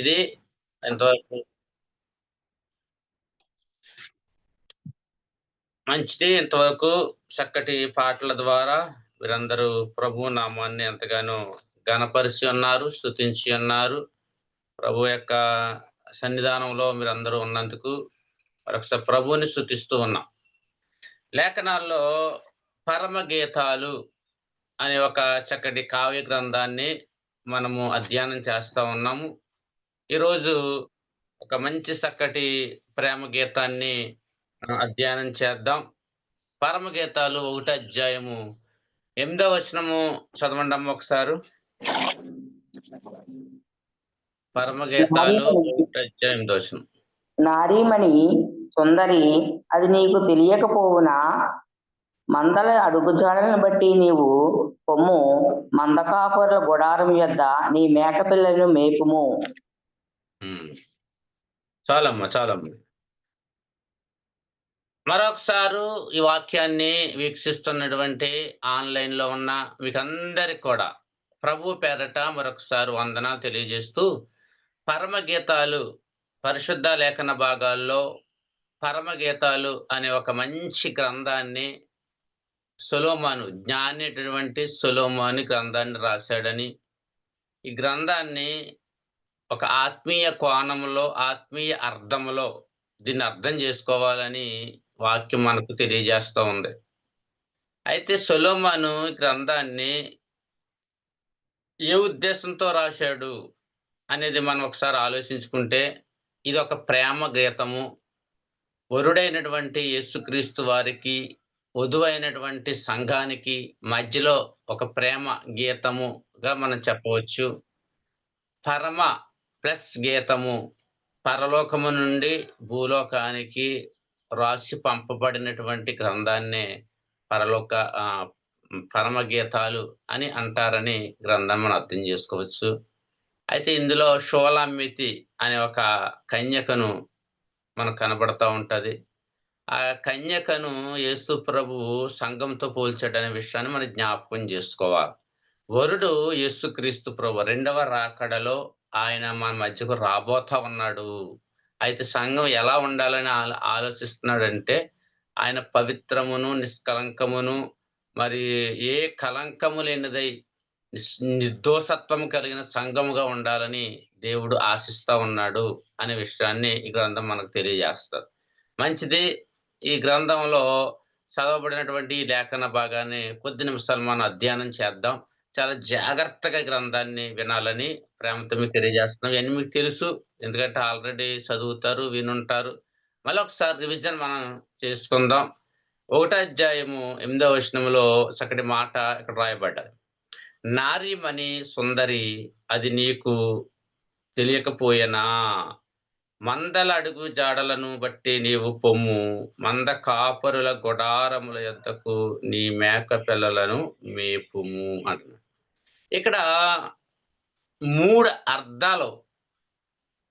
ఇది ఎంతవరకు మంచిది. ఇంతవరకు చక్కటి పాటల ద్వారా మీరందరూ ప్రభువు నామాన్ని ఎంతగానో ఘనపరిచి ఉన్నారు, స్తుతించి ఉన్నారు. ప్రభు యొక్క సన్నిధానంలో మీరందరూ ఉన్నందుకు మరొకసారి ప్రభువుని స్తుతిస్తూ ఉన్నాం. లేఖనాల్లో పరమగీతాలు అనే ఒక చక్కటి కావ్య గ్రంథాన్ని మనము అధ్యయనం చేస్తా ఉన్నాము. ఈరోజు ఒక మంచి చక్కటి ప్రేమ గీతాన్ని అధ్యయనం చేద్దాం. పరమగీతాలు 1 అధ్యాయము 8వ వచనము చదవండమ్మా ఒకసారు. పరమగీతాలు 1 అధ్యాయం 8వ వచనం. నారీమణి సుందరి అది నీకు తెలియకపోవునా? మందల అడుగుజాడలను బట్టి నీవు పొమ్ము, మందకాపుర గుడారం యొద్ద నీ మేకపిల్లను మేపుము. చాలమ్మా. మరొకసారి ఈ వాక్యాన్ని వీక్షిస్తున్నటువంటి ఆన్‌లైన్‌లో ఉన్న మీకందరికి కూడా ప్రభు పేరట మరొకసారి వందనాలు తెలియజేస్తూ, పరమగీతాలు పరిశుద్ధ లేఖన భాగాల్లో పరమగీతాలు అనే ఒక మంచి గ్రంథాన్ని జ్ఞాని అయినటువంటి సొలొమోను గ్రంథాన్ని రాశాడని, ఈ గ్రంథాన్ని ఒక ఆత్మీయ కోణంలో, ఆత్మీయ అర్థంలో దీన్ని అర్థం చేసుకోవాలని వాక్యం మనకు తెలియజేస్తా ఉంది. అయితే సొలొమోను గ్రంథాన్ని ఏ ఉద్దేశంతో రాశాడు అనేది మనం ఒకసారి ఆలోచించుకుంటే, ఇదొక ప్రేమ గీతము. వరుడైనటువంటి యేసుక్రీస్తు వారికి, వధువైనటువంటి సంఘానికి మధ్యలో ఒక ప్రేమ గీతముగా మనం చెప్పవచ్చు. పరమ ప్లస్ గీతము, పరలోకము నుండి భూలోకానికి రాసి పంపబడినటువంటి గ్రంథాన్నే పరమగీతాలు అని అంటారని గ్రంథం మనం అర్థం చేసుకోవచ్చు. అయితే ఇందులో షూలామితి అనే ఒక కన్యకను మనకు కనబడతా ఉంటది. ఆ కన్యకను యేసు ప్రభువు సంఘంతో పోల్చాడనే విషయాన్ని మనం జ్ఞాపకం చేసుకోవాలి. వరుడు యేసుక్రీస్తు ప్రభు రెండవ రాకడలో ఆయన మన మధ్యకు రాబోతా ఉన్నాడు. అయితే సంఘం ఎలా ఉండాలని ఆలోచిస్తున్నాడంటే, ఆయన పవిత్రమును, నిష్కలంకమును, మరి ఏ కలంకము లేనిదై నిర్దోషత్వము కలిగిన సంఘముగా ఉండాలని దేవుడు ఆశిస్తా ఉన్నాడు అనే విషయాన్ని ఈ గ్రంథం మనకు తెలియజేస్తది. మంచిది. ఈ గ్రంథంలో చదవబడినటువంటి ఈ లేఖన భాగాన్ని కొద్ది నిమిషాలు మనం అధ్యయనం చేద్దాం. చాలా జాగ్రత్తగా గ్రంథాన్ని వినాలని ప్రేమతో మీకు తెలియజేస్తున్నాం. ఇవన్నీ మీకు తెలుసు, ఎందుకంటే ఆల్రెడీ చదువుతారు, వినుంటారు. మళ్ళీ ఒకసారి రివిజన్ మనం చేసుకుందాం. 1 అధ్యాయము 8వ వచనంలో చక్కటి మాట ఇక్కడ రాయబడ్డది. నారీమణి సుందరి అది నీకు తెలియకపోయేనా? మందల అడుగు జాడలను బట్టి నీవు పొమ్ము, మంద కాపరుల గుడారముల యొద్దకు నీ మేక పిల్లలను మేపుము అంటున్నాడు. ఇక్కడ 3 అర్థాలు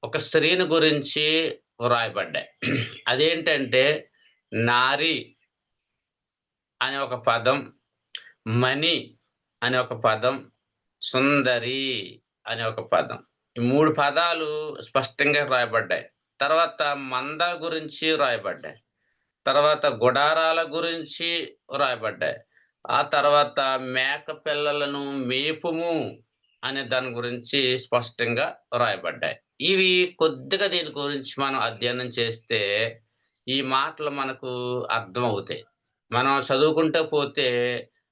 ఒక స్త్రీని గురించి వ్రాయబడ్డాయి. అదేంటంటే, నారి అనే ఒక పదం, మణి అనే ఒక పదం, సుందరి అనే ఒక పదం. ఈ 3 పదాలు స్పష్టంగా రాయబడ్డాయి. తర్వాత మంద గురించి రాయబడ్డాయి. తర్వాత గుడారాల గురించి రాయబడ్డాయి. ఆ తర్వాత మేక పిల్లలను మేపుము అనే దాని గురించి స్పష్టంగా రాయబడ్డాయి. ఇవి కొద్దిగా దీని గురించి మనం అధ్యయనం చేస్తే ఈ మాటలు మనకు అర్థమవుతాయి. మనం చదువుకుంటూ పోతే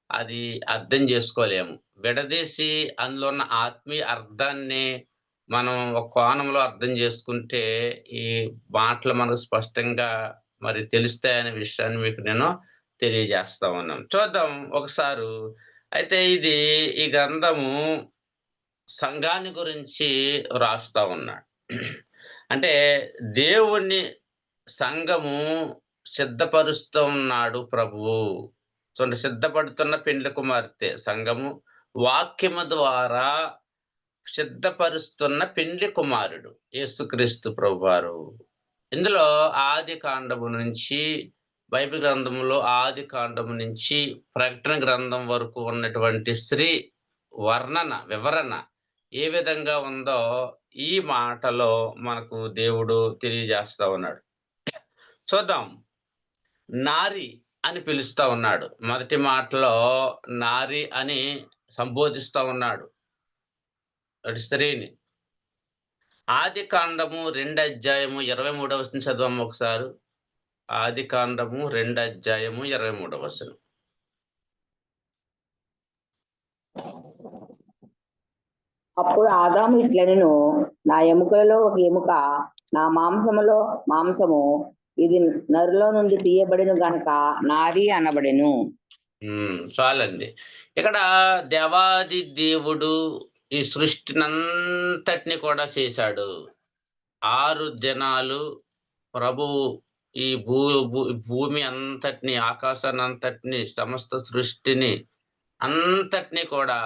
అది అర్థం చేసుకోలేము. విడదీసి అందులో ఉన్న ఆత్మీయ అర్థాన్ని మనం ఒక కోణంలో అర్థం చేసుకుంటే ఈ మాటలు మనకు స్పష్టంగా మరి తెలుస్తాయనే విషయాన్ని మీకు నేను తెలియజేస్తా ఉన్నాను. చూద్దాం ఒకసారి. అయితే ఈ గ్రంథము సంఘాన్ని గురించి రాస్తా ఉన్నాడు. అంటే దేవుణ్ణి సంఘము సిద్ధపరుస్తూ ఉన్నాడు ప్రభువు. చూడండి, సిద్ధపడుతున్న పెండ్లి కుమార్తె సంఘము, వాక్యము ద్వారా సిద్ధపరుస్తున్న పెండ్లి కుమారుడు యేసుక్రీస్తు ప్రభువారు. ఇందులో ఆది కాండము నుంచి, బైబిల్ గ్రంథంలో ఆది కాండము నుంచి ప్రకటన గ్రంథం వరకు ఉన్నటువంటి స్త్రీ వివరణ ఏ విధంగా ఉందో ఈ మాటలో మనకు దేవుడు తెలియజేస్తా ఉన్నాడు. చూద్దాం. నారి అని పిలుస్తా ఉన్నాడు. మొదటి మాటలో నారి అని సంబోధిస్తా ఉన్నాడు అటు స్త్రీని. ఆదికాండము 2 అధ్యాయము 23వ వచనం చదవమ్మా ఒకసారి. ఆదికాండము 2 అధ్యాయము 23వ వచనం. అప్పుడు ఆదాము ఇట్లనెను, నా ఎముకలలో ఒక ఎముక, నా మాంసములో మాంసము, ఇది నరులో నుండి తీయబడిన గనక నారి అనబడెను. చాలండి. ఇక్కడ దేవాది దేవుడు ఈ సృష్టినంతటిని కూడా చేశాడు. 6 దినాలు ప్రభువు ఈ భూమి అంతటిని, ఆకాశాన్నంతటిని, సమస్త సృష్టిని అంతటిని కూడా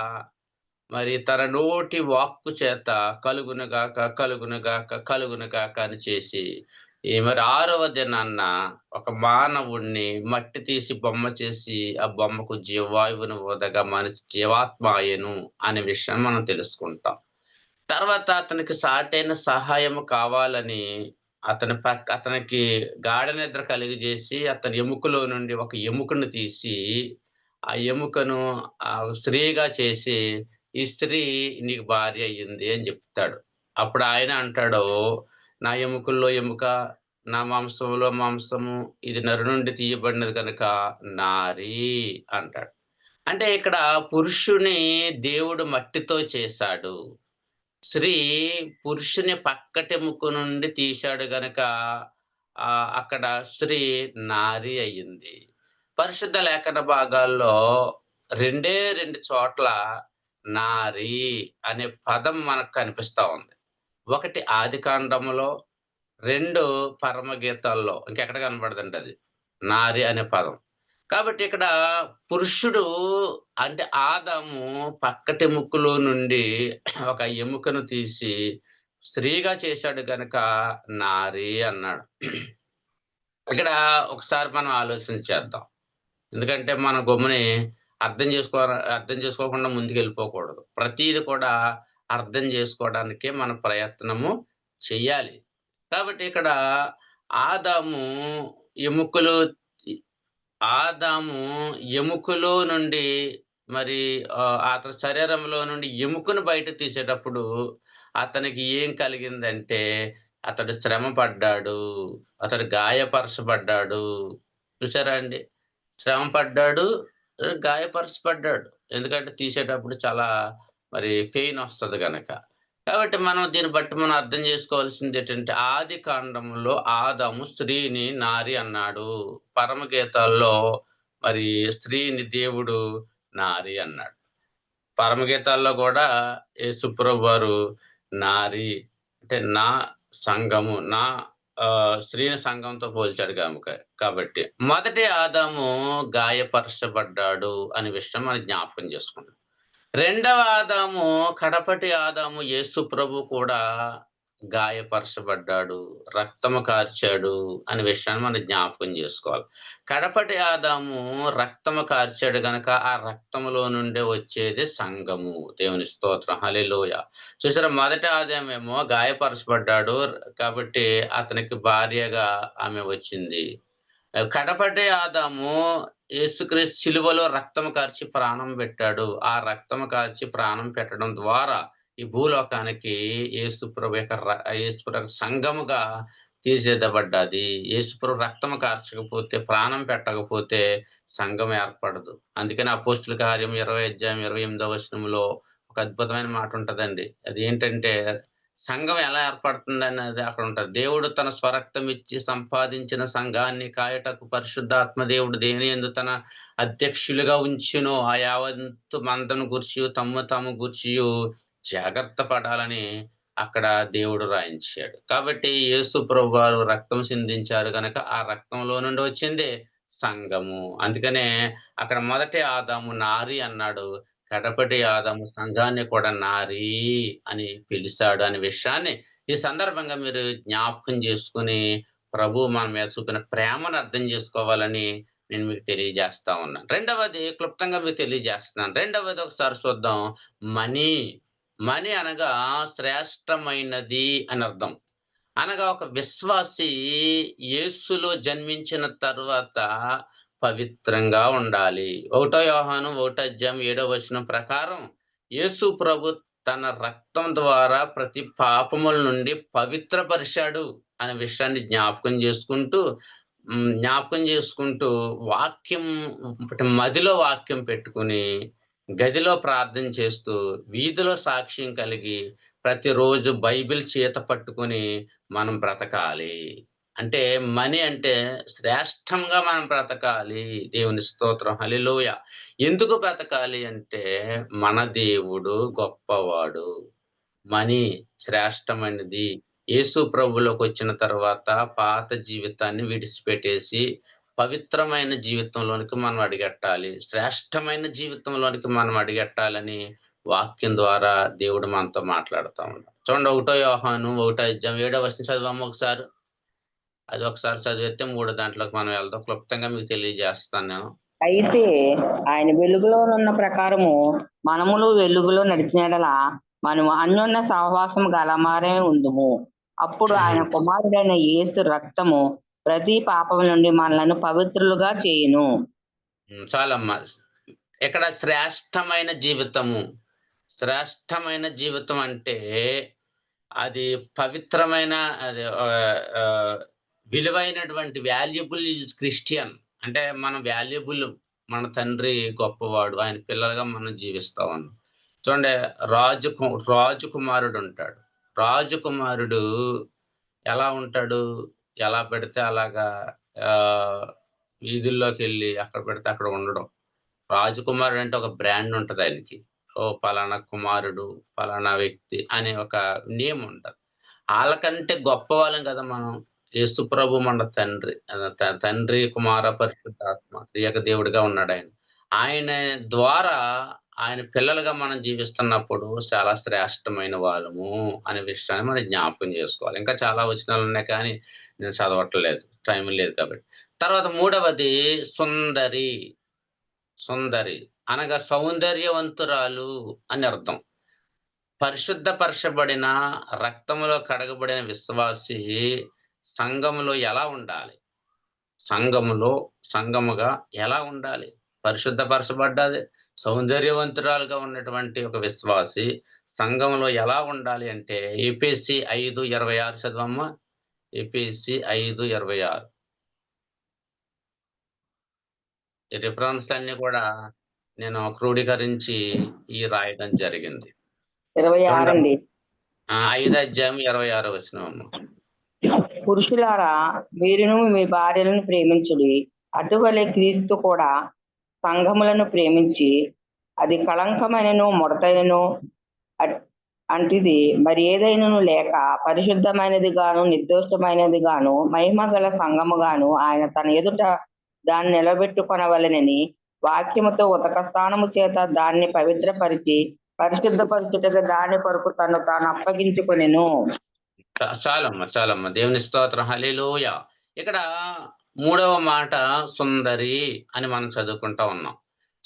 మరి తన నోటి వాక్కు చేత కలుగునుగాక, కలుగునుగాక, కలుగునుగాక అని చేసి మరి 6వ దినాన్న ఒక మానవుణ్ణి మట్టి తీసి బొమ్మ చేసి ఆ బొమ్మకు జీవవాయువును ఊదగా మనిషి జీవాత్మ అయ్యెను అనే విషయం మనం తెలుసుకుంటాం. తర్వాత అతనికి సాటైన సహాయము కావాలని అతనికి గాఢ నిద్ర కలిగజేసి అతని ఎముకలో నుండి ఒక ఎముకను తీసి ఆ ఎముకను స్త్రీగా చేసి ఈ స్త్రీ నీకు భార్య అయ్యింది అని చెప్తాడు. అప్పుడు ఆయన అంటాడు, నా ఎముకల్లో ఎముక, నా మాంసంలో మాంసము, ఇది నరు నుండి తీయబడినది కనుక నారి అంటాడు. అంటే ఇక్కడ పురుషుని దేవుడు మట్టితో చేశాడు. స్త్రీ పురుషుని పక్కటెముక నుండి తీశాడు గనక అక్కడ స్త్రీ నారి అయ్యింది. పరిశుద్ధ లేఖన భాగాల్లో 2 చోట్ల నారి అనే పదం మనకు కనిపిస్తా ఉంది. ఒకటి ఆదికాండములో, 2 పరమగీతాల్లో. ఇంకెక్కడ కనపడదండి అది నారి అనే పదం. కాబట్టి ఇక్కడ పురుషుడు అంటే ఆదాము పక్కటెముకలో నుండి ఒక ఎముకను తీసి స్త్రీగా చేశాడు గనక నారి అన్నాడు. ఇక్కడ ఒకసారి మనం ఆలోచన చేద్దాం. ఎందుకంటే మన గమ్ముని అర్థం చేసుకోకుండా ముందుకెళ్ళిపోకూడదు. ప్రతీది కూడా అర్థం చేసుకోవడానికే మన ప్రయత్నము చెయ్యాలి. కాబట్టి ఇక్కడ ఆదాము ఎముకలు ఆదాము ఎముకలో నుండి మరి అతని శరీరంలో నుండి ఎముకను బయట తీసేటప్పుడు అతనికి ఏం కలిగిందంటే అతడు శ్రమ పడ్డాడు, అతడు గాయపరచబడ్డాడు. చూసారా అండి? శ్రమ పడ్డాడు, గాయపరచబడ్డాడు. ఎందుకంటే తీసేటప్పుడు చాలా మరి పెయిన్ వస్తది గనక. కాబట్టి మనం దీన్ని బట్టి మనం అర్థం చేసుకోవాల్సింది ఏంటంటే ఆది కాండంలో ఆదాము స్త్రీని నారి అన్నాడు. పరమగీతాల్లో మరి స్త్రీని దేవుడు నారి అన్నాడు. పరమగీతాల్లో కూడా యేసుప్రభు వారు నారి అంటే నా సంఘము, నా స్త్రీని సంఘంతో పోల్చాడు కాబట్టి మొదటి ఆదాము గాయపరచబడ్డాడు అనే విషయం మనం జ్ఞాపకం చేసుకున్నాం. రెండవ ఆదాము, కడపటి ఆదాము యేసు ప్రభు కూడా గాయపరచబడ్డాడు, రక్తము కార్చాడు అనే విషయాన్ని మనం జ్ఞాపకం చేసుకోవాలి. కడపటి ఆదాము రక్తము కార్చాడు గనక ఆ రక్తములో నుండే వచ్చేది సంఘము. దేవుని స్తోత్రం, హల్లెలూయా. చూసారా, మొదటి ఆదామేమో గాయపరచబడ్డాడు కాబట్టి అతనికి భార్యగా ఆమె వచ్చింది. కడపటి ఆదాము యేసుక్రీస్తు సిలువలో రక్తము కార్చి ప్రాణం పెట్టాడు. ఆ రక్తము కార్చి ప్రాణం పెట్టడం ద్వారా ఈ భూలోకానికి యేసుప్రభు యొక్క సంఘముగా తీర్చిదిద్దబడ్డది. యేసుప్రభు రక్తము కార్చకపోతే, ప్రాణం పెట్టకపోతే సంఘం ఏర్పడదు. అందుకని అపోస్తుల కార్యం 20 అధ్యాయం 28వ వచనంలో ఒక అద్భుతమైన మాట ఉంటదండి. అది ఏంటంటే సంఘం ఎలా ఏర్పడుతుందనేది అక్కడ ఉంటది. దేవుడు తన స్వరక్తం ఇచ్చి సంపాదించిన సంఘాన్ని కాయటకు పరిశుద్ధాత్మ దేవుడు దేని యందు తన అధ్యక్షులుగా ఉంచెనో ఆ యావత్తు మందను గూర్చి తాము గూర్చి జాగ్రత్త పడాలని అక్కడ దేవుడు రాయించాడు. కాబట్టి యేసు ప్రభువారు రక్తం సిందించారు గనక ఆ రక్తంలో నుండి వచ్చిందే సంఘము. అందుకనే అక్కడ మొదటి ఆదాము నారి అన్నాడు, కడపటి ఆదాము సంఘాన్ని కూడా నారి అని పిలిచాడు అనే విషయాన్ని ఈ సందర్భంగా మీరు జ్ఞాపకం చేసుకుని ప్రభువు మన మీద చూపిన ప్రేమను అర్థం చేసుకోవాలని నేను మీకు తెలియజేస్తా ఉన్నాను. రెండవది క్లుప్తంగా మీకు తెలియజేస్తున్నాను. రెండవది ఒకసారి చూద్దాం. మనీ మని అనగా శ్రేష్టమైనది అని అర్థం. అనగా ఒక విశ్వాసి యేసులో జన్మించిన తరువాత పవిత్రంగా ఉండాలి. 1 యోహాను 1:7 ప్రకారం యేసు ప్రభు తన రక్తం ద్వారా ప్రతి పాపముల నుండి పవిత్రపరిచాడు అనే విషయాన్ని జ్ఞాపకం చేసుకుంటూ వాక్యం మదిలో వాక్యం పెట్టుకుని, గదిలో ప్రార్థన చేస్తూ, వీధిలో సాక్ష్యం కలిగి, ప్రతిరోజు బైబిల్ చేత పట్టుకొని మనం బ్రతకాలి. అంటే మని అంటే శ్రేష్టంగా మనం బ్రతకాలి. దేవుని స్తోత్రం. హల్లెలూయా! ఎందుకు బ్రతకాలి అంటే మన దేవుడు గొప్పవాడు. మని శ్రేష్టమైనది. యేసు ప్రభువులోకొచ్చిన తర్వాత పాత జీవితాన్ని విడిచిపెట్టేసి, పవిత్రమైన జీవితంలోనికి మనం అడుగెట్టాలి. శ్రేష్టమైన జీవితంలోనికి మనం అడుగెట్టాలని వాక్యం ద్వారా దేవుడు మనతో మాట్లాడుతా ఉన్నాడు. చూడండి 1 యోహాను 1:7 చదివామా ఒకసారి? అది ఒకసారి చదివితే 3 దాంట్లోకి మనం వెళ్దాం. క్లుప్తంగా మీకు తెలియజేస్తాను నేను. అయితే ఆయన వెలుగులోనున్న ప్రకారము మనములు వెలుగులో నడిచిన యెడల మనము అన్యోన్య సహవాసం గలమారే ఉందుము. అప్పుడు ఆయన కుమారుడైన యేసు రక్తము ప్రతి పాపం నుండి మనలను పవిత్రులుగా చేయును. చాలమ్మా. ఇక్కడ శ్రేష్టమైన జీవితము. శ్రేష్టమైన జీవితం అంటే అది పవిత్రమైన అది విలువైనటువంటి వాల్యుబుల్ ఈజ్ క్రిస్టియన్. అంటే మనం వాల్యుబుల్. మన తండ్రి గొప్పవాడు. ఆయన పిల్లలుగా మనం జీవిస్తా ఉన్నాం. చూడండి రాజకుమారుడు ఉంటాడు. రాజకుమారుడు ఎలా ఉంటాడు? ఎలా పెడితే అలాగా వీధుల్లోకెళ్ళి ఎక్కడ పెడితే అక్కడ ఉండడం. రాజకుమారుడు అంటే ఒక బ్రాండ్ ఉంటది ఆయనకి. పలానా కుమారుడు, పలానా వ్యక్తి అనే ఒక నేమ్ ఉంటది. ఆళ్ళకంటే గొప్పవాళ్ళం కదా మనం. యేసుప్రభు మన తండ్రి. తండ్రి, కుమార, పరిశుద్ధాత్మ త్రియేక దేవుడిగా ఉన్నాడాయన. ఆయన ద్వారా ఆయన పిల్లలుగా మనం జీవిస్తున్నప్పుడు చాలా శ్రేష్టమైన వాళ్ళము అనే విషయాన్ని మనం జ్ఞాపకం చేసుకోవాలి. ఇంకా చాలా వచనాలున్నాయి కానీ నేను చదవట్లేదు. టైం లేదు కాబట్టి. తర్వాత మూడవది సుందరి. సుందరి అనగా సౌందర్యవంతురాలు అని అర్థం. పరిశుద్ధపరచబడిన, రక్తములో కడగబడిన విశ్వాసి సంఘములో ఎలా ఉండాలి? సంఘముగా ఎలా ఉండాలి? పరిశుద్ధపరచబడ్డది, సౌందర్యవంతురాలుగా ఉన్నటువంటి ఒక విశ్వాసి సంఘంలో ఎలా ఉండాలి అంటే ఎఫెసీ 5:26 చదవమ్మా. ఎఫెసీ 5:26. ఈ రిఫరెన్స్ అన్నీ కూడా నేను క్రోడీకరించి రాయడం జరిగింది. 26 అండి. 5:26 పురుషులారా మీరును మీ భార్యలను ప్రేమించుడి. అటువలే క్రీస్తు కూడా సంఘములను ప్రేమించి అది కళంకమైనను ముడతైనను అంటిది మరి ఏదైనను లేక పరిశుద్ధమైనది గాను నిర్దోషమైనది గాను మహిమ గల సంఘము గాను ఆయన తన ఎదుట దాన్ని నిలబెట్టుకొనవలెనని వాక్యముతో ఉతక స్నానము చేత దాన్ని పవిత్రపరిచి పరిశుద్ధపరచుటకు దాని కొరకు తను తాను అప్పగించుకొనెను. చాలమ్మ. దేవుని స్తోత్రం. హల్లెలూయా. ఇక్కడ మూడవ మాట సుందరి అని మనం చదువుకుంటా ఉన్నాం.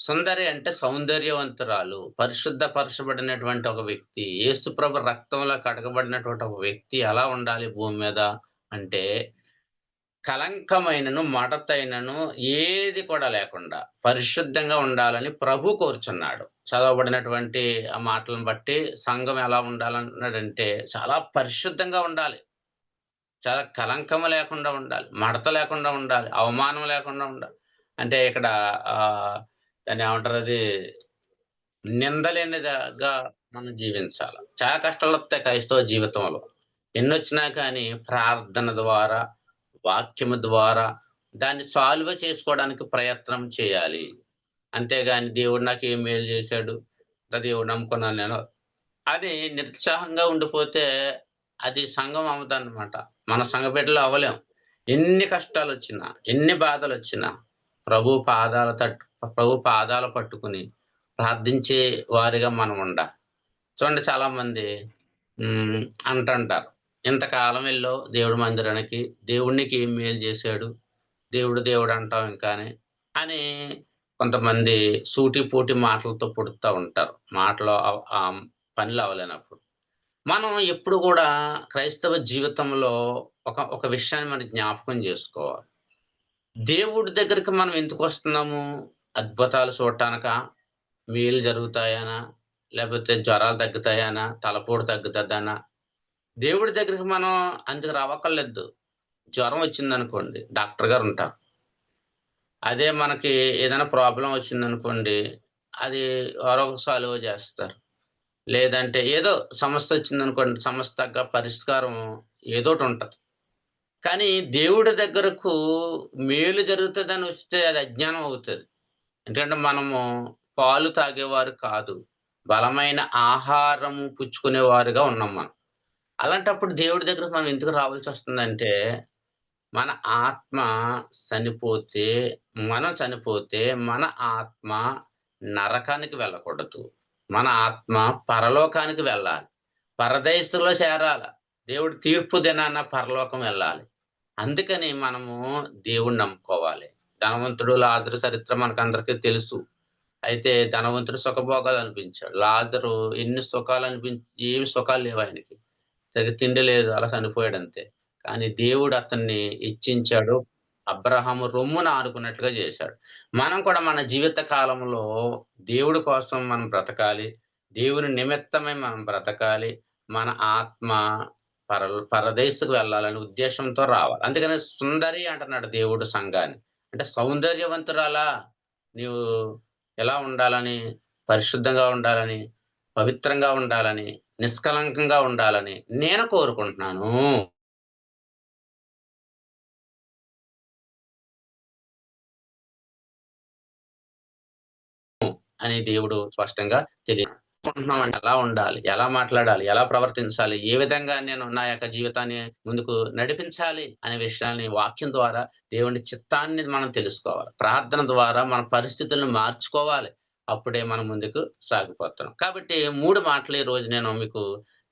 సుందరి అంటే సౌందర్యవంతురాలు, పరిశుద్ధపరచబడినటువంటి ఒక వ్యక్తి, యేసుప్రభు రక్తంలో కడగబడినటువంటి ఒక వ్యక్తి ఎలా ఉండాలి భూమి మీద అంటే కళంకమైనను, మడతైనను ఏది కూడా లేకుండా పరిశుద్ధంగా ఉండాలని ప్రభు కోరుచున్నాడు. చదవబడినటువంటి ఆ మాటలను బట్టి సంఘం ఎలా ఉండాలన్నాడంటే చాలా పరిశుద్ధంగా ఉండాలి. చాలా కళంకము లేకుండా ఉండాలి. మడత లేకుండా ఉండాలి. అవమానం లేకుండా ఉండాలి. అంటే ఇక్కడ దాన్నేమంటారది నిందలేనిదిగా మనం జీవించాల. చాలా కష్టాలొస్తాయి క్రైస్తవ జీవితంలో. ఎన్నొచ్చినా కానీ ప్రార్థన ద్వారా, వాక్యము ద్వారా దాన్ని సాల్వ్ చేసుకోవడానికి ప్రయత్నం చేయాలి. అంతేగాని దేవుడు నాకేం మేలు చేశాడు, దేవుడు నమ్ముకున్నాను నేను అది నిరుత్సాహంగా ఉండిపోతే అది సంఘం అవ్వదన్నమాట. మన సంఘ బిడ్డలు అవ్వలేం. ఎన్ని కష్టాలొచ్చినా, ఎన్ని బాధలొచ్చినా ప్రభు పాదాలు పట్టుకుని ప్రార్థించే వారిగా మనం ఉండాలి. చూడండి చాలామంది అంటుంటారు, ఇంతకాలం వెళ్ళావు దేవుడి మందిరానికి, దేవుడు నీకు ఏం మేలు చేశాడు, దేవుడు అంటావు ఇంకాని అని కొంతమంది సూటిపోటి మాటలతో పుడుతూ ఉంటారు. మాటలో పనులు అవ్వలేనప్పుడు. మనం ఎప్పుడు కూడా క్రైస్తవ జీవితంలో ఒక విషయాన్ని మనం జ్ఞాపకం చేసుకోవాలి. దేవుడి దగ్గరికి మనం ఎందుకొస్తున్నాము? అద్భుతాలు చూడటానికా? మేలు జరుగుతాయనా? లేపోతే జ్వరాలు తగ్గుతాయనా? తలపోటు తగ్గుతదనా? దేవుడి దగ్గరికి మనం అందుకు రావక్కర్లేదు. జ్వరం వచ్చిందనుకోండి డాక్టర్ గారుంటారు. అదే మనకి ఏదైనా ప్రాబ్లమ్ వచ్చిందనుకోండి, అది ఎవరో ఒకరు సాల్వ్ జేస్తారు. లేదంటే ఏదో సమస్యొచ్చిందనుకోండి, సమస్య తగ్గ పరిష్కారం ఏదోటుంటది. కానీ దేవుడి దగ్గరకు మేలు జరుగుతదని వస్తే అది అజ్ఞానం అవుతది. ఎందుకంటే మనము పాలు తాగేవారు కాదు. బలమైన ఆహారము పుచ్చుకునేవారుగా ఉన్నాం మనం. అలాంటప్పుడు దేవుడి దగ్గరకు మనం ఎందుకు రావాల్సొస్తుందంటే, మన ఆత్మ చనిపోతే చనిపోతే మన ఆత్మ నరకానికి వెళ్ళకూడదు. మన ఆత్మ పరలోకానికి వెళ్ళాలి. పరదైసులో చేరాల. దేవుడు తీర్పు దినాన పరలోకం వెళ్ళాలి. అందుకని మనము దేవుడిని నమ్ముకోవాలి. ధనవంతుడు లాజరు చరిత్ర మనకందరికీ తెలుసు. అయితే ధనవంతుడు సుఖభోగాలు అనిపించాడు. లాజరు ఎన్ని ఏమి సుఖాలు లేవు ఆయనకి. సరిగ్గా తిండి లేదు. అలా చనిపోయాడంతే. కానీ దేవుడు అతన్ని హెచ్చించాడు. అబ్రాహాము రొమ్మున ఆనుకున్నట్లుగా చేశాడు. మనం కూడా మన జీవిత కాలంలో దేవుడి కోసం మనం బ్రతకాలి. దేవుని నిమిత్తమై మనం బ్రతకాలి. మన ఆత్మ పరదేశుకు వెళ్ళాలనే ఉద్దేశంతో రావాలి. అందుకని సుందరి అంటున్నాడు దేవుడు సంఘాన్ని. అంటే సౌందర్యవంతురాలా నీవు ఎలా ఉండాలని, పరిశుద్ధంగా ఉండాలని, పవిత్రంగా ఉండాలని, నిష్కళంకంగా ఉండాలని నేను కోరుకుంటున్నాను. అని దేవుడు స్పష్టంగా తెలియకుంటున్నామండి. ఎలా ఉండాలి? ఎలా మాట్లాడాలి? ఎలా ప్రవర్తించాలి? ఏ విధంగా నేను నా యొక్క జీవితాన్ని ముందుకు నడిపించాలి? అనే విషయాన్ని వాక్యం ద్వారా దేవుని చిత్తాన్ని మనం తెలుసుకోవాలి. ప్రార్థన ద్వారా మన పరిస్థితులను మార్చుకోవాలి. అప్పుడే మనం ముందుకు సాగిపోతాం. కాబట్టి 3 మాటలు ఈరోజు నేను మీకు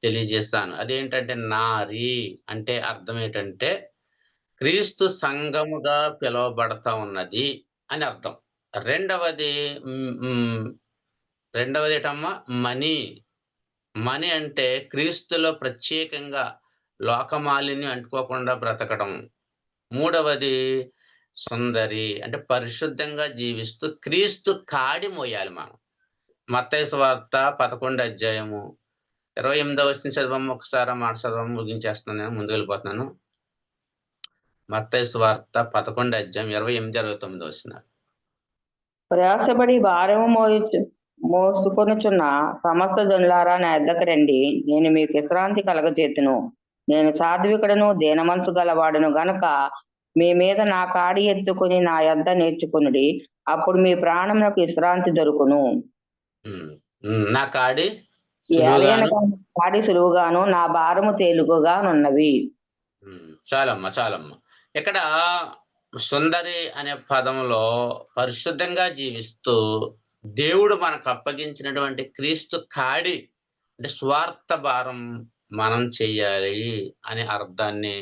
తెలియజేస్తాను. అదేంటంటే నారి అంటే అర్థం ఏంటంటే క్రీస్తు సంఘముగా పిలువబడతా ఉన్నది అని అర్థం. రెండవది హ్మ్. హ్మ్. రెండవదేటమ్మా మనీ. మనీ అంటే క్రీస్తులో ప్రత్యేకంగా లోకమాలిన్యం అంటుకోకుండా బ్రతకడం. మూడవది సుందరి అంటే పరిశుద్ధంగా జీవిస్తూ క్రీస్తు కాడి మోయాలి మనం. మత్తయి సువార్త 11 అధ్యాయము 28 వచనం చదవమ్మా ఒకసారి ఆ మాట చదవమ్మా ముగించేస్తున్నాను నేను ముందుకెళ్ళిపోతున్నాను. మత్తయి సువార్త 11 అధ్యాయం 28, 29 వచనాలు. ప్రయాసపడి భారము మోసుకొనుచున్న సమస్త జనులారా నా యొద్దకు రండి, నేను మీకు విశ్రాంతి కలగజేతును. నేను సాత్వికుడను దీనమనసు గలవాడును గనుక మీ మీద నా కాడి ఎత్తుకుని నా యొద్ద నేర్చుకొనుడి, అప్పుడు మీ ప్రాణమునకు విశ్రాంతి దొరుకును. హ్మ్. నా కాడి ఏలయనగా సులువుగాను నా కాడి సులువుగాను నా భారము తేలికగానున్నవి. చాలమ్మా. ఇక్కడ సుందరి అనే పదంలో పరిశుద్ధంగా జీవిస్తూ దేవుడు మనకు అప్పగించినటువంటి క్రీస్తు కాడి అంటే స్వార్థ భారం మనం చెయ్యాలి అనే అర్థాన్ని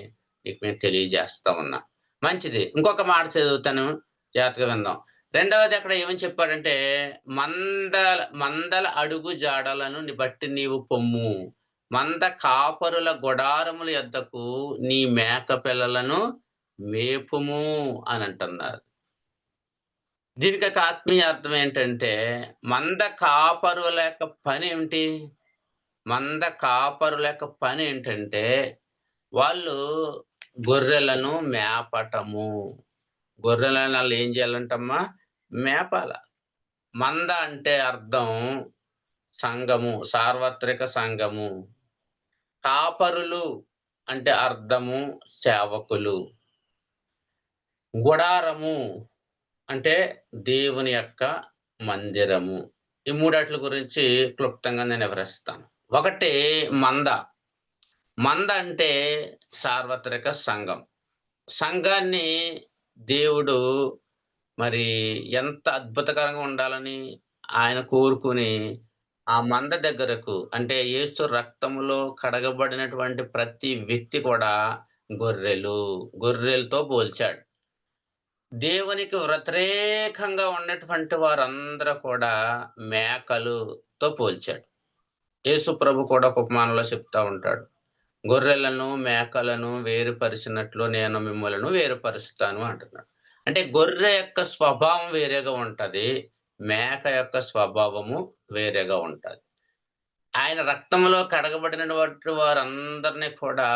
మీకు నేను తెలియజేస్తా ఉన్నా. మంచిది. ఇంకొక మాట చదువుతాను జాగ్రత్తగా విందాం. రెండవది అక్కడ ఏమని చెప్పాడంటే మందల అడుగు జాడలను బట్టి నీవు పొమ్ము. మంద కాపరుల గుడారముల యొద్దకు నీ మేక పిల్లలను మేపుము అని అంటున్నారు. దీనికి ఒక ఆత్మీయ అర్థం ఏంటంటే, మంద కాపరుల యొక్క పనేంటి? మంద కాపరుల యొక్క పనేంటంటే, వాళ్ళు గొర్రెలను మేపటము. గొర్రెలను ఆళ్ళేం జేయాలంటమ్మా? మేపాల. మంద అంటే అర్థం సంఘము, సార్వత్రిక సంఘము. కాపరులు అంటే అర్థము సేవకులు. గుడారము అంటే దేవుని యొక్క మందిరము. ఈ మూడాట్ల గురించి క్లుప్తంగా నేను వివరిస్తాను. ఒకటి మంద. మంద అంటే సార్వత్రిక సంఘం. సంఘాన్ని దేవుడు మరి ఎంత అద్భుతకరంగా ఉండాలని ఆయన కోరుకుని, ఆ మంద దగ్గరకు అంటే యేసు రక్తములో కడగబడినటువంటి ప్రతి వ్యక్తి కూడా గొర్రెలతో పోల్చాడు. దేవునికి వ్యతిరేకంగా ఉన్నటువంటి వారందరూ కూడా మేకలుతో పోల్చాడు. యేసు ప్రభు కూడా ఒక ఉపమానంలో చెప్తా ఉంటాడు. గొర్రెలను మేకలను వేరుపరిచినట్లు నేను మిమ్మలను వేరుపరుస్తాను అంటున్నాడు. అంటే గొర్రె యొక్క స్వభావం వేరేగా ఉంటది. మేక యొక్క స్వభావము వేరేగా ఉంటది. ఆయన రక్తంలో కడగబడినటువంటి వారందరినీ కూడా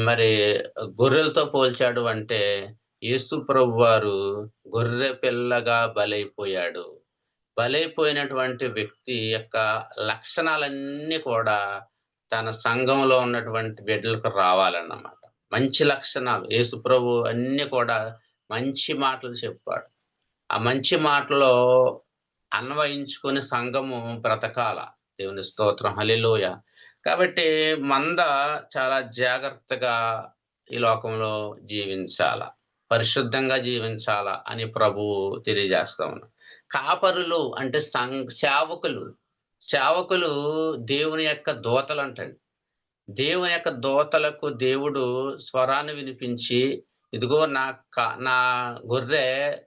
మరి గొర్రెలతో పోల్చాడు అంటే యేసు ప్రభువారు గొర్రె పిల్లగా బలైపోయాడు. బలైపోయినటువంటి వ్యక్తి యొక్క లక్షణాలన్నీ కూడా తన సంఘంలో ఉన్నటువంటి బిడ్డలకు రావాలన్నమాట. మంచి లక్షణాలు యేసు ప్రభు అన్నీ కూడా మంచి మాటలు చెప్పాడు. ఆ మంచి మాటలో అన్వయించుకొని సంఘము బ్రతకాల. దేవుని స్తోత్రం. హల్లెలూయా! కాబట్టి మంద చాలా జాగ్రత్తగా ఈ లోకంలో జీవించాల. పరిశుద్ధంగా జీవించాలా అని ప్రభువు తెలియజేస్తా ఉన్నాడు. కాపరులు అంటే సేవకులు. సేవకులు దేవుని యొక్క దూతలంటండి. దేవుని యొక్క దూతలకు దేవుడు స్వరాన్ని వినిపించి, ఇదిగో నా గొర్రె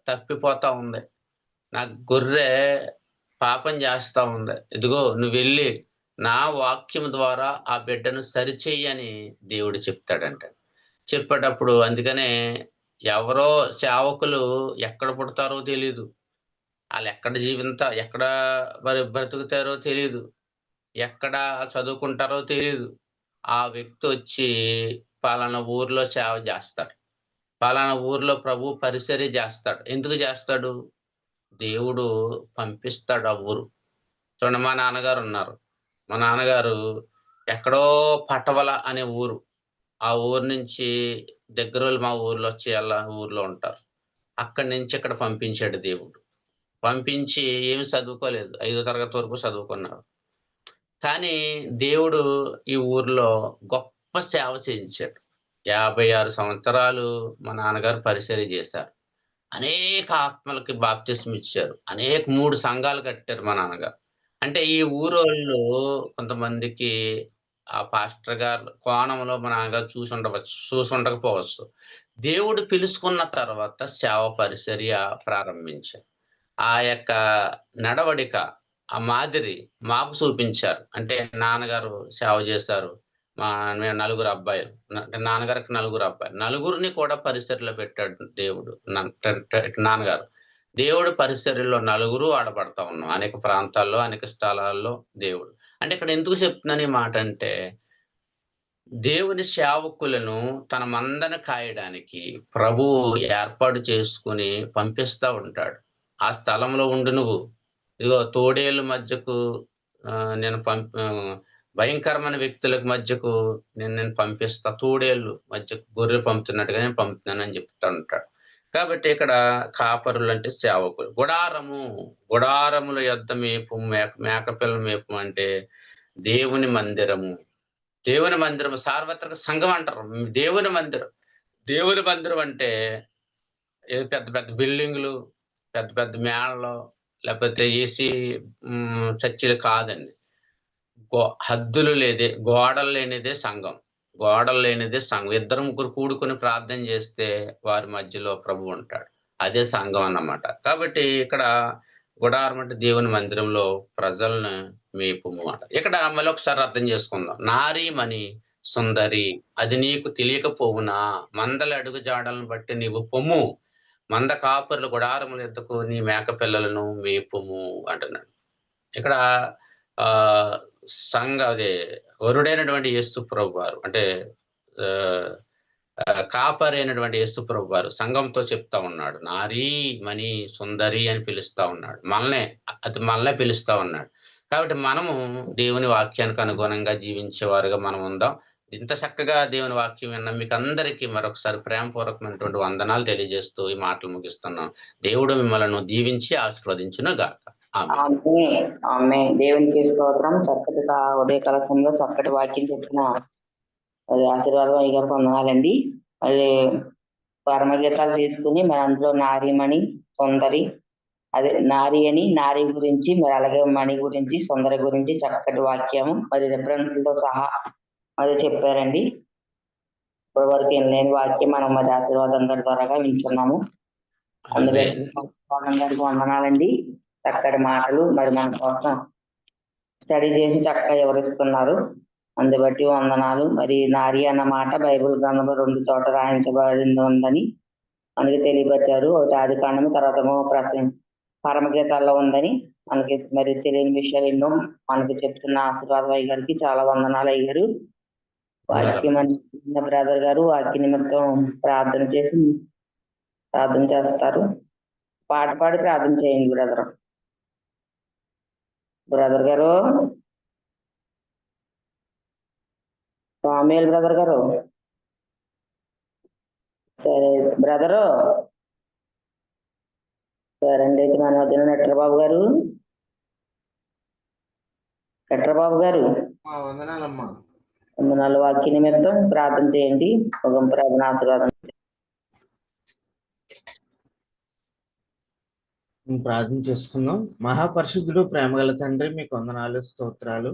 తప్పిపోతా ఉంది. నా గొర్రె పాపం చేస్తా ఉంది. ఇదిగో నువ్వెళ్ళి నా వాక్యం ద్వారా ఆ బిడ్డను సరిచెయ్యని దేవుడు చెప్తాడంట. చెప్పేటప్పుడు అందుకనే ఎవరో సేవకులు ఎక్కడ పుడతారో తెలీదు. ఎక్కడ మరి బ్రతుకుతారో తెలీదు. ఎక్కడ చదువుకుంటారో తెలీదు. ఆ వ్యక్తి వచ్చి పలానా ఊర్లో సేవ చేస్తాడు. పలానా ఊర్లో ప్రభు పరిచర్య చేస్తాడు. ఎందుకు చేస్తాడు? దేవుడు పంపిస్తాడు ఆ ఊరు. చూడండి, మా నాన్నగారు ఉన్నారు. మా నాన్నగారు ఎక్కడో పటవల అనే ఊరు. ఆ ఊరు నుంచి దగ్గరోళ్ళు మా ఊర్లో వచ్చి ఊర్లో ఉంటారు. అక్కడి నుంచి ఇక్కడ పంపించాడు దేవుడు. పంపించి ఏమి చదువుకోలేదు. 5వ తరగతి వరకు చదువుకున్నాడు. కానీ దేవుడు ఈ ఊర్లో గొప్ప సేవ చేయించాడు. 56 సంవత్సరాలు మా నాన్నగారు పరిచర్య చేశారు. అనేక ఆత్మలకి బాప్తిస్మం ఇచ్చారు. 3 సంఘాలు కట్టారు మా నాన్నగారు. అంటే ఈ ఊరోళ్ళు కొంతమందికి ఆ పాస్టర్ గారు కోణంలో మా నాన్నగారు చూసుండకపోవచ్చు. దేవుడు పిలుచుకున్న తర్వాత సేవ పరిచర్య ప్రారంభించారు. ఆ యొక్క నడవడిక, ఆ మాదిరి మాకు చూపించారు. అంటే నాన్నగారు సేవ చేశారు. మేము నలుగురు అబ్బాయిలు. అంటే నాన్నగారికి నలుగురు అబ్బాయిలు. నలుగురిని కూడా పరిచర్యలో పెట్టాడు దేవుడు. నాన్నగారు. దేవుడు పరిచర్యలో నలుగురు ఆడబడతా ఉన్నాం. అనేక ప్రాంతాల్లో, అనేక స్థలాల్లో దేవుడు. అంటే ఇక్కడ ఎందుకు చెప్తున్నాను ఈ మాట అంటే, దేవుని సేవకులను తన మందను కాయడానికి ప్రభువు ఏర్పాటు చేసుకొని పంపిస్తా ఉంటాడు. ఆ స్థలంలో ఉండు నువ్వు. ఇదిగో తోడేళ్ళ మధ్యకు నేను భయంకరమైన వ్యక్తులకు మధ్యకు నేను పంపిస్తా. తోడేళ్ళు మధ్యకు గొర్రె పంపుతున్నట్టుగా నేను పంపుతున్నానని చెప్తా ఉంటాడు. కాబట్టి ఇక్కడ కాపరులు అంటే సేవకులు. గుడారముల యొద్ద మేకపిల్ల మేపు అంటే దేవుని మందిరము. దేవుని మందిరం సార్వత్రిక సంఘం అంటారు. దేవుని మందిరం. దేవుని మందిరం అంటే పెద్ద పెద్ద బిల్డింగులు, పెద్ద పెద్ద మేడలు, లేకపోతే ఏసీ చర్చిలు కాదండి. హద్దులు గోడలు లేనిదే సంఘం. గోడలు లేనిదే సంఘం. ఇద్దరు ముగ్గురు కూడుకొని ప్రార్థన చేస్తే వారి మధ్యలో ప్రభువు ఉంటాడు. అదే సంఘం అన్నమాట. కాబట్టి ఇక్కడ గుడారం అంటే దేవుని మందిరంలో ప్రజలను మేపుము అంట. ఇక్కడ మళ్ళొకసారి అర్థం చేసుకుందాం. నారీమణి సుందరి అది నీకు తెలియకపోవునా? మందల అడుగు జాడలను బట్టి నీవు పొమ్ము. మంద కాపరులు గుడారముల యొద్దకు నీ మేక పిల్లలను మేపుము అంటున్నాడు. ఇక్కడ వరుడైనటువంటి యేసు ప్రభువారు అంటే కాపరైనటువంటి యేసు ప్రభువారు సంఘంతో చెప్తా ఉన్నాడు. నారీమణి సుందరి అని పిలుస్తా ఉన్నాడు. మనల్నే పిలుస్తా ఉన్నాడు. కాబట్టి మనము దేవుని వాక్యానికి అనుగుణంగా జీవించేవారుగా మనం ఉందాం. ఇంత చక్కగా దేవుని వాక్యం విన్న మీకు అందరికీ మరొకసారి ప్రేమపూర్వకమైనటువంటి వందనాలు తెలియజేస్తూ ఈ మాటలు ముగిస్తున్నాం. దేవుడు మిమ్మల్ని దీవించి ఆశీర్వదించును గాక. ఆమేన్. దేవునికి స్తోత్రం. చక్కటి ఉదయకాల సమయంలో చక్కటి వాక్యం చెప్పిన ఆశీర్వాదం అయ్యగారు వందనాలండి. అది పరమగీతాలు తీసుకుని మరి అందులో నారీమణి సుందరి, అదే నారీ గురించి, మరి అలాగే మణి గురించి, సుందరి గురించి చక్కటి వాక్యము మరి రెఫరెన్స్లతో సహా మరి చెప్పారండి. ఇప్పటి వరకు ఏం లేని వాక్యం మనం మరి ఆశీర్వాదం గారి ద్వారా వింటున్నాము. అందుకే గారికి వందనాలండి. చక్కటి మాటలు మరి మన కోసం స్టడీ చేసి చక్కగా వివరిస్తున్నారు. అందు బట్టి వందనాలు. మరి నారి అన్న మాట బైబిల్ గ్రంథంలో 2 చోట రాయించబడింది ఉందని మనకి తెలియపరిచారు. ఒకటి ఆదికాండము, తర్వాత పరమగీతాల్లో ఉందని మనకి మరి తెలియని విషయాలు ఎన్నో మనకి చెప్తున్న ఆశీర్వాదం అయ్య గారికి చాలా వందనాలు అయ్య గారు. వాక్యం బ్రదర్ గారు వాక్య నిమిత్తం ప్రార్థన చేస్తారు. పాట పాడి ప్రార్థన చేయండి బ్రదర్ గారు. స్వామియల్ బ్రదర్ గారు. సరే బ్రదరు. సరే అండి. అయితే మన వద్ద నెట్రబాబు గారు. వందనాలమ్మా. వందనాలు. వాక్య నిమిత్తం ప్రార్థన చేయండి. ఒక ప్రార్థన ఆశీర్వాదం. ప్రార్థన చేసుకుందాం. మహాపరిశుద్ధుడు, ప్రేమగల తండ్రి, మీకు వందనాలు, స్తోత్రాలు.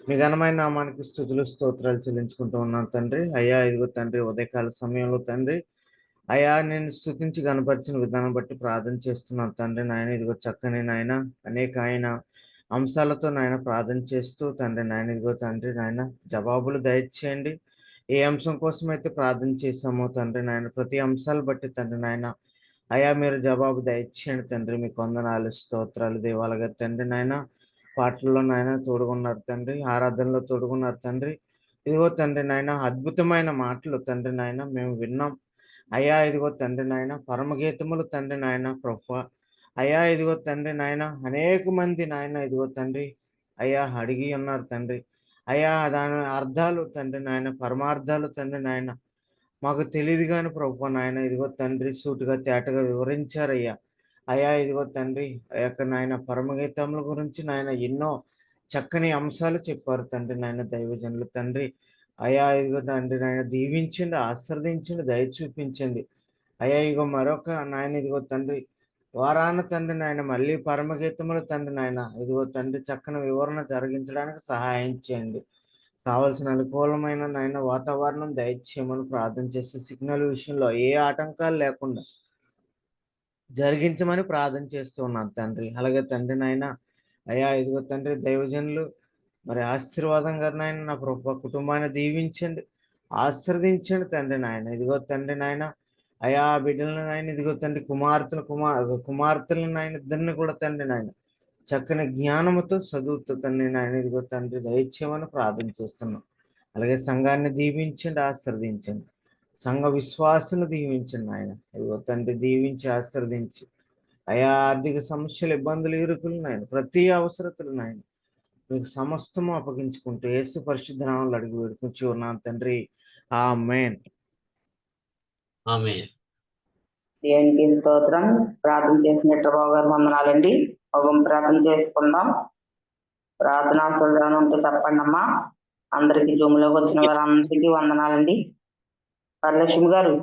మీ ఘనమైన నామానికి స్తుతులు, స్తోత్రాలు చెల్లించుకుంటూ ఉన్నాను తండ్రి. అయ్యా ఇదిగో తండ్రి, ఉదయకాల సమయంలో తండ్రి అయ్యా నేను స్తుతించి గణపరిచిన విధానం బట్టి ప్రార్థన చేస్తున్నాను తండ్రి. నాయన ఇదిగో చక్కని నాయన అనేక అంశాలతో నాయన ప్రార్థన చేస్తూ తండ్రి నాయన ఇదిగో తండ్రి నాయన జవాబులు దయచేయండి. ఏ అంశం కోసం అయితే ప్రార్థన చేశామో తండ్రి నాయన ప్రతి అంశాలు బట్టి తండ్రి నాయన అయ్యా మీరు జవాబు దయచేయండి తండ్రి. మీకు వందనాలు, స్తోత్రాలు దేవాలగా తండ్రి నాయన. పాటల్లో నాయన తోడుగున్నారు తండ్రి, ఆరాధనలో తోడుగున్నారు తండ్రి. ఇదిగో తండ్రి నాయన అద్భుతమైన మాటలు తండ్రి నాయన మేము విన్నాం. అయ్యా ఇదిగో తండ్రి నాయన పరమగీతములు తండ్రి నాయన ప్రభువా. అయ్యా ఇదిగో తండ్రి నాయన అనేక మంది నాయన ఇదిగో తండ్రి అయ్యా అడిగి ఉన్నారు తండ్రి. అయ్యా దాని అర్థాలు తండ్రి నాయన, పరమార్థాలు తండ్రి నాయన మాకు తెలియదు కానీ ప్రభువా నాయన ఇదిగో తండ్రి సూటిగా తేటగా వివరించారయ్యా. అయ్యా ఇదిగో తండ్రి ఆ యొక్క నాయన పరమగీతముల గురించి నాయన ఎన్నో చక్కని అంశాలు చెప్పారు తండ్రి నాయన దైవజనులు తండ్రి. అయ్యా ఇదిగో తండ్రి నాయన దీవించండి, ఆశీర్వదించండి, దయ చూపించండి. అయ్యా ఇదిగో మరొక నాయన ఇదిగో తండ్రి వారాన తండ్రి నాయన మళ్ళీ పరమగీతములు తండ్రి నాయన ఇదిగో తండ్రి చక్కని వివరణ జరిగించడానికి సహాయం చేయండి. కావలసిన అనుకూలమైన నాయన వాతావరణం దయచేయమని ప్రార్థన చేసి సిగ్నల్ విషయంలో ఏ ఆటంకాలు లేకుండా జరిగించమని ప్రార్థన చేస్తూ ఉన్నాను తండ్రి. అలాగే తండ్రి నాయన అయ్యా ఇదిగో తండ్రి దైవజనులు మరి ఆశీర్వాదంగా నాయన నా ప్రభు కుటుంబాన్ని దీవించండి, ఆశీర్వదించండి తండ్రి నాయన. ఇదిగో తండ్రి నాయన అయా బిడ్డలను నాయన ఇదిగో తండ్రి కుమార్తెలను నాయన ఇద్దరిని కూడా తండ్రి నాయన చక్కని జ్ఞానముతో చదువుతూ తండ్రి నాయన ఇదిగో తండ్రి దయచేయమని ప్రార్థన చేస్తున్నాం. అలాగే సంఘాన్ని దీవించండి, ఆశీర్వదించండి. సంఘ విశ్వాసును దీవించండి ఆయన ఇదిగో తండ్రి దీవించి ఆశీర్వదించి అయా ఆర్థిక సమస్యలు, ఇబ్బందులు, ఇరుకులు నాయన ప్రతి అవసరతలు నాయన మీకు సమస్తము అప్పగించుకుంటూ యేసు పరిశుద్ధ నామములో అడిగి వేడుకుంటూ ఉన్నాను తండ్రి. ఆమేన్. ఆమేన్. దేవునికి స్తోత్రం. ప్రార్థన చేసినట్టు బాబు గారు వందనాలండి. ఒక ప్రార్థన చేసుకుందాం. ప్రార్థనా సుధానం ఉంటే చెప్పండి అమ్మా. అందరికి జూమ్లోకి వచ్చిన వారందరికీ వందనాలండి. వరలక్ష్మి గారు.